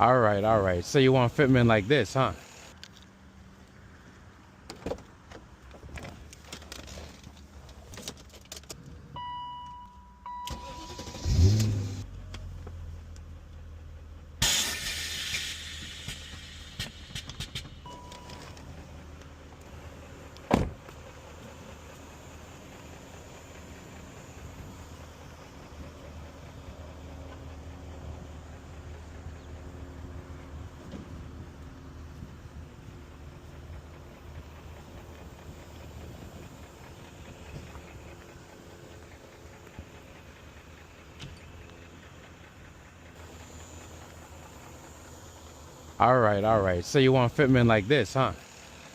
All right. So you want fitment like this, huh? All right. So you want fitment like this, huh?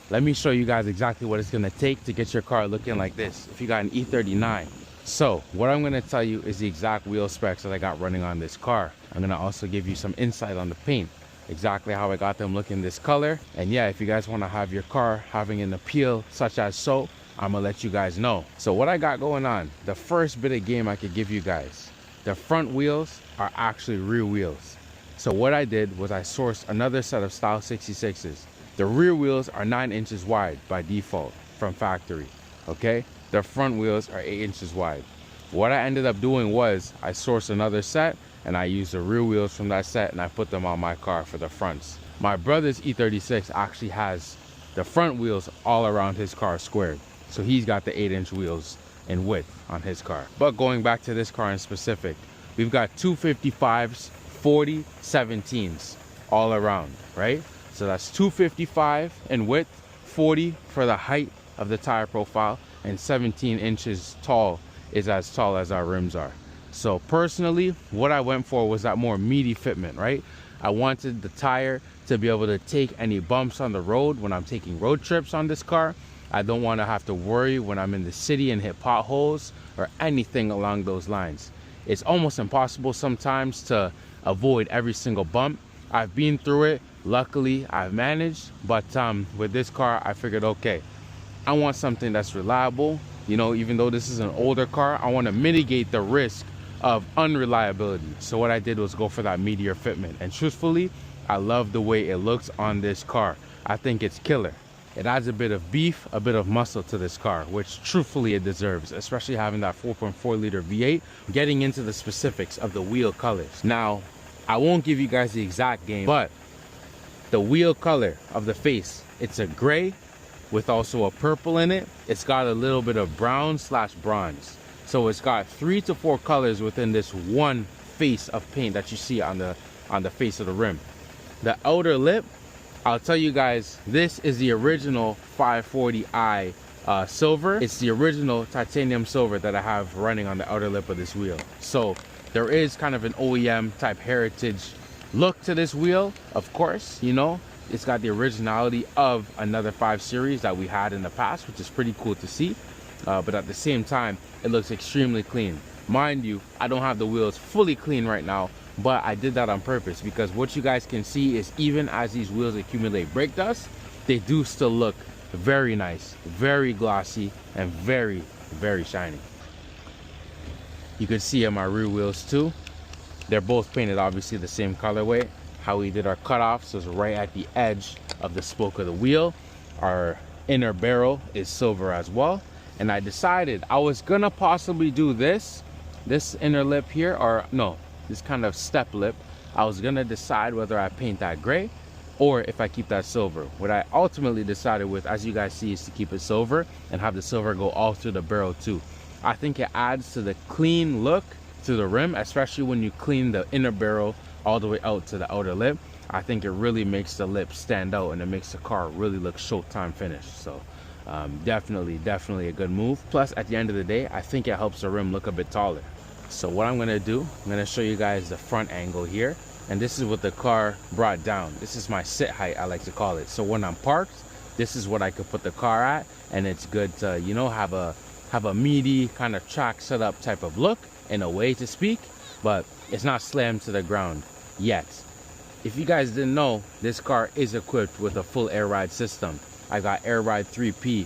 Let me show you guys exactly what it's gonna take to get your car looking like this if you got an E39. So what I'm gonna tell you is the exact wheel specs that I got running on this car. I'm gonna also give you some insight on the paint, exactly how I got them looking this color. And yeah, if you guys wanna have your car having an appeal such as so, I'm gonna let you guys know. So what I got going on, the first bit of game I could give you guys, the front wheels are actually rear wheels. So what I did was I sourced another set of Style 66s. The rear wheels are 9 inches wide by default from factory, okay? The front wheels are 8 inches wide. What I ended up doing was I sourced another set and I used the rear wheels from that set and I put them on my car for the fronts. My brother's E36 actually has the front wheels all around his car squared. So he's got the 8-inch wheels in width on his car. But going back to this car in specific, we've got 255s, 40, 17s all around, right? So that's 255 in width, 40 for the height of the tire profile, and 17 inches tall is as tall as our rims are. So personally, what I went for was that more meaty fitment, right? I wanted the tire to be able to take any bumps on the road when I'm taking road trips on this car. I don't want to have to worry when I'm in the city and hit potholes or anything along those lines. It's almost impossible sometimes to avoid every single bump. I've been through it. Luckily, I've managed. But with this car, I figured, okay, I want something that's reliable. You know, even though this is an older car, I want to mitigate the risk of unreliability. So what I did was go for that meatier fitment. And truthfully, I love the way it looks on this car. I think it's killer. It adds a bit of beef, a bit of muscle to this car, which truthfully it deserves, especially having that 4.4 liter V8. Getting into the specifics of the wheel colors. Now, I won't give you guys the exact game, but the wheel color of the face, it's a gray with also a purple in it. It's got a little bit of brown / bronze. So it's got 3 to 4 colors within this one face of paint that you see on the face of the rim. The outer lip, I'll tell you guys, this is the original 540i silver. It's the original titanium silver that I have running on the outer lip of this wheel. So there is kind of an OEM type heritage look to this wheel, of course. You know, it's got the originality of another 5 Series that we had in the past, which is pretty cool to see. But at the same time, it looks extremely clean. Mind you, I don't have the wheels fully clean right now, but I did that on purpose because what you guys can see is even as these wheels accumulate brake dust, they do still look very nice, very glossy, and very, very shiny. You can see on my rear wheels too. They're both painted obviously the same colorway. How we did our cutoffs is right at the edge of the spoke of the wheel. Our inner barrel is silver as well. And I decided I was gonna possibly do this inner lip here, or no, this kind of step lip. I was gonna decide whether I paint that gray or if I keep that silver. What I ultimately decided with, as you guys see, is to keep it silver and have the silver go all through the barrel too. I think it adds to the clean look to the rim, especially when you clean the inner barrel all the way out to the outer lip. I think it really makes the lip stand out and it makes the car really look showtime finished. So definitely a good move. Plus, at the end of the day, I think it helps the rim look a bit taller. So what I'm gonna do, I'm gonna show you guys the front angle here, and this is what the car brought down. This is my sit height, I like to call it. So when I'm parked, this is what I could put the car at, and it's good to, you know, have a meaty kind of track setup type of look in a way to speak, but it's not slammed to the ground yet. If you guys didn't know, this car is equipped with a full Airride system. I got Airride 3P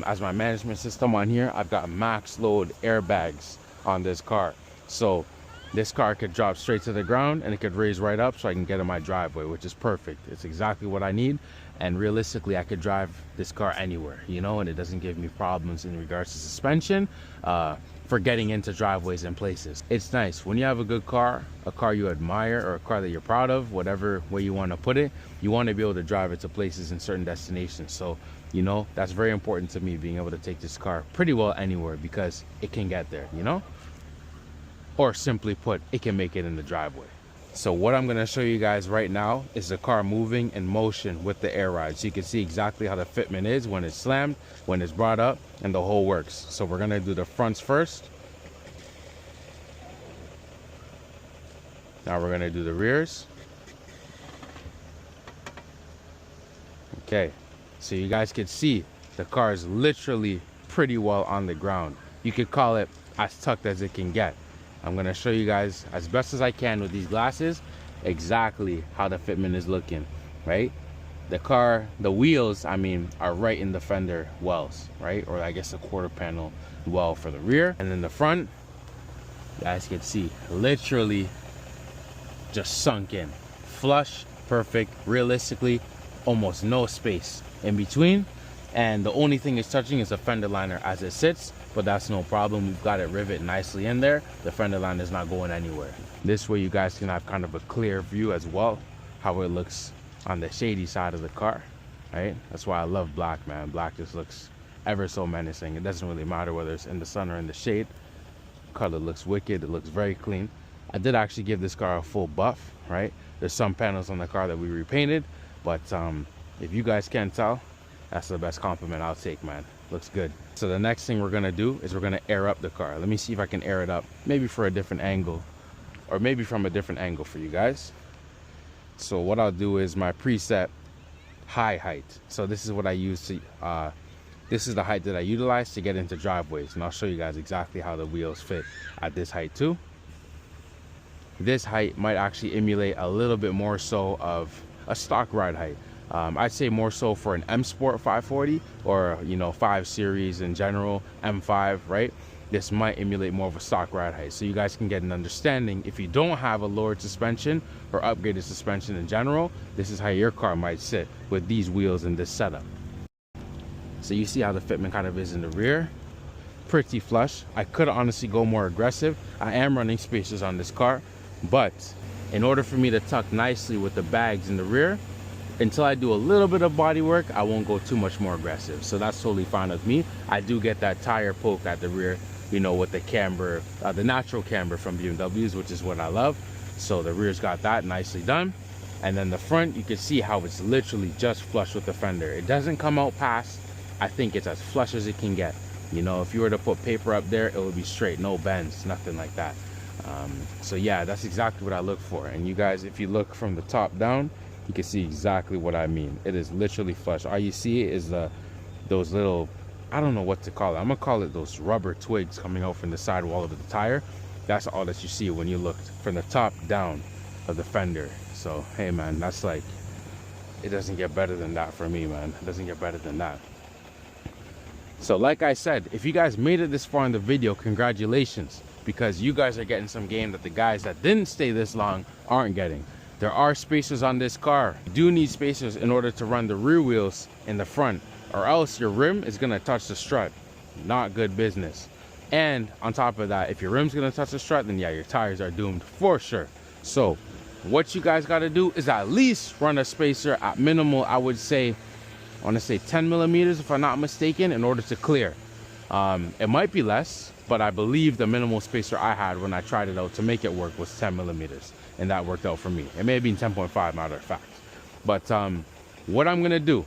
as my management system on here. I've got max load airbags on this car. So this car could drop straight to the ground and it could raise right up so I can get in my driveway, which is perfect. It's exactly what I need. And realistically, I could drive this car anywhere, you know, and it doesn't give me problems in regards to suspension, for getting into driveways and places. It's nice when you have a good car, a car you admire, or a car that you're proud of, whatever way you want to put it, you want to be able to drive it to places and certain destinations. So, you know, that's very important to me, being able to take this car pretty well anywhere, because it can get there, you know, or simply put, it can make it in the driveway. So what I'm going to show you guys right now is the car moving in motion with the Airride. So you can see exactly how the fitment is when it's slammed, when it's brought up, and the whole works. So we're going to do the fronts first. Now we're going to do the rears. Okay, so you guys can see the car is literally pretty well on the ground. You could call it as tucked as it can get. I'm going to show you guys as best as I can with these glasses exactly how the fitment is looking, right? The car, the wheels, I mean, are right in the fender wells, right? Or I guess a quarter panel well for the rear. And then the front, you guys can see, literally just sunk in. Flush, perfect, realistically, almost no space in between. And the only thing it's touching is the fender liner as it sits, but that's no problem. We've got it riveted nicely in there. The fender liner is not going anywhere. This way you guys can have kind of a clear view as well, how it looks on the shady side of the car, right? That's why I love black, man. Black just looks ever so menacing. It doesn't really matter whether it's in the sun or in the shade. Color looks wicked. It looks very clean. I did actually give this car a full buff, right? There's some panels on the car that we repainted, but if you guys can't tell, that's the best compliment I'll take, man. Looks good. So the next thing we're gonna do is we're gonna air up the car. Let me see if I can air it up, maybe for a different angle, or maybe from a different angle for you guys. So what I'll do is my preset high height. So this is what I use to, this is the height that I utilize to get into driveways. And I'll show you guys exactly how the wheels fit at this height too. This height might actually emulate a little bit more so of a stock ride height. I'd say more so for an M Sport 540 or, you know, 5 Series in general, M5, right? This might emulate more of a stock ride height. So you guys can get an understanding. If you don't have a lowered suspension or upgraded suspension in general, this is how your car might sit with these wheels in this setup. So you see how the fitment kind of is in the rear. Pretty flush. I could honestly go more aggressive. I am running spacers on this car, but in order for me to tuck nicely with the bags in the rear, until I do a little bit of body work, I won't go too much more aggressive. So that's totally fine with me. I do get that tire poke at the rear, you know, with the camber, the natural camber from BMWs, which is what I love. So the rear's got that nicely done. And then the front, you can see how it's literally just flush with the fender. It doesn't come out past. I think it's as flush as it can get. You know, if you were to put paper up there, it would be straight, no bends, nothing like that. So yeah, that's exactly what I look for. And you guys, if you look from the top down, you can see exactly what I mean. It is literally flush. All you see is those little, I don't know what to call it. I'm gonna call it those rubber twigs coming out from the sidewall of the tire. That's all that you see when you look from the top down of the fender. So hey man, that's like, it doesn't get better than that for me, man. It doesn't get better than that. So like I said, if you guys made it this far in the video, congratulations, because you guys are getting some game that the guys that didn't stay this long aren't getting. There are spacers on this car. You do need spacers in order to run the rear wheels in the front, or else your rim is gonna touch the strut. Not good business. And on top of that, if your rim's gonna touch the strut, then yeah, your tires are doomed for sure. So what you guys gotta do is at least run a spacer at minimal, I would say, I wanna say 10 millimeters if I'm not mistaken, in order to clear. It might be less, but I believe the minimal spacer I had when I tried it out to make it work was 10 millimeters. And that worked out for me. It may have been 10.5 matter of fact. But what I'm gonna do,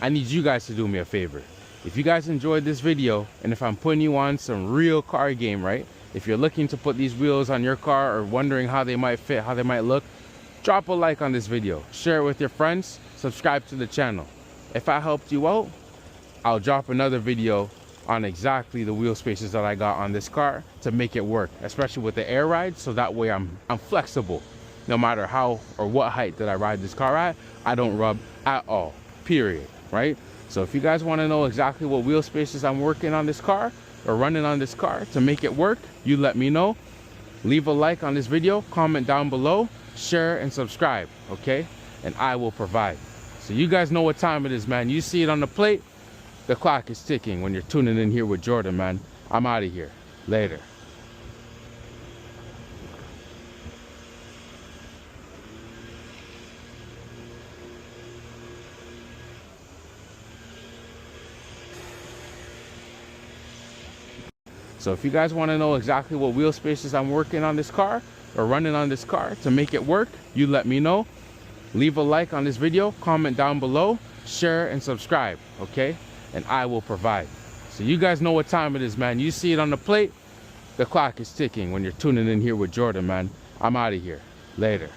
I need you guys to do me a favor. If you guys enjoyed this video, and if I'm putting you on some real car game, right? If you're looking to put these wheels on your car or wondering how they might fit, how they might look, drop a like on this video, share it with your friends, subscribe to the channel. If I helped you out, I'll drop another video on exactly the wheel spacers that I got on this car to make it work, especially with the Airride, so that way I'm flexible. No matter how or what height that I ride this car at, I don't rub at all, period, right? So if you guys want to know exactly what wheel spacers I'm working on this car or running on this car to make it work, you let me know. leave a like on this video, comment down below, share and subscribe, okay? And I will provide. So you guys know what time it is, man. You see it on the plate, the clock is ticking when you're tuning in here with Jordan, man. I'm out of here. Later. So if you guys want to know exactly what wheel spaces I'm working on this car or running on this car to make it work, you let me know. Leave a like on this video, comment down below, share and subscribe, okay? And I will provide. So you guys know what time it is, man. You see it on the plate, the clock is ticking when you're tuning in here with Jordan, man. I'm out of here. Later.